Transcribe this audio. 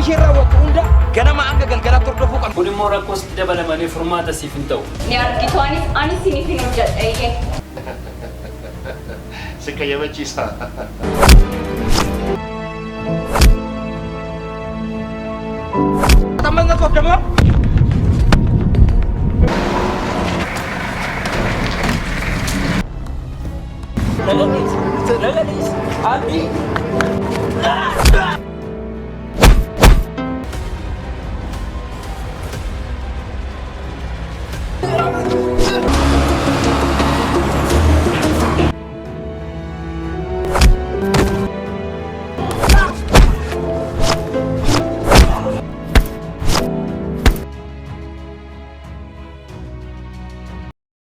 ishee raawwattu hunda ganama hanga galgalaatti hordofuu qabna. Kun immoo rakkoo sitti dabalamanii furmaata siif hin ta'u. Ni argitu anis isiniif hin hojjedha eegee. Si qayyabachiisa. Tammas na qabdamoo? Lalanis, Adi.